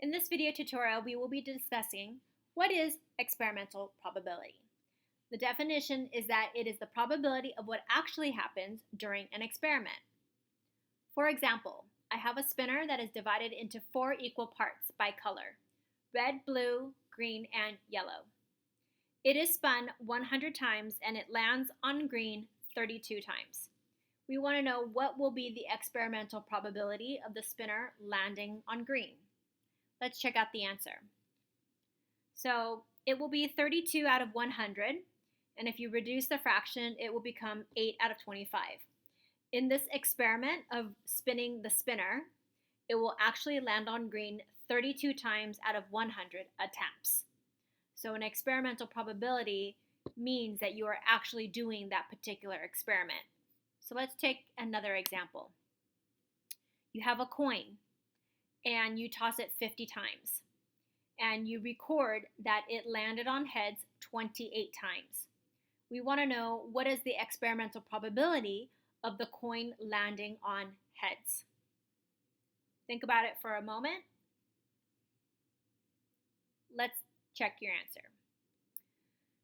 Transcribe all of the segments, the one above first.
In this video tutorial, we will be discussing what is experimental probability. The definition is that it is the probability of what actually happens during an experiment. For example, I have a spinner that is divided into 4 equal parts by color: red, blue, green, and yellow. It is spun 100 times and it lands on green 32 times. We want to know what will be the experimental probability of the spinner landing on green. Let's check out the answer. So it will be 32 out of 100, and if you reduce the fraction, it will become 8 out of 25. In this experiment of spinning the spinner, it will actually land on green 32 times out of 100 attempts. So an experimental probability means that you are actually doing that particular experiment. So let's take another example. You have a coin and you toss it 50 times and you record that it landed on heads 28 times. We want to know what is the experimental probability of the coin landing on heads. Think about it for a moment. Let's check your answer.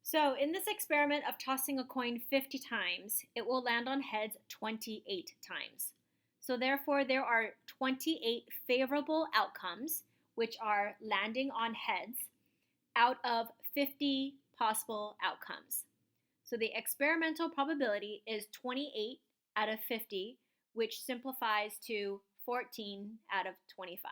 So in this experiment of tossing a coin 50 times, it will land on heads 28 times. So therefore, there are 28 favorable outcomes, which are landing on heads, out of 50 possible outcomes. So the experimental probability is 28 out of 50, which simplifies to 14 out of 25.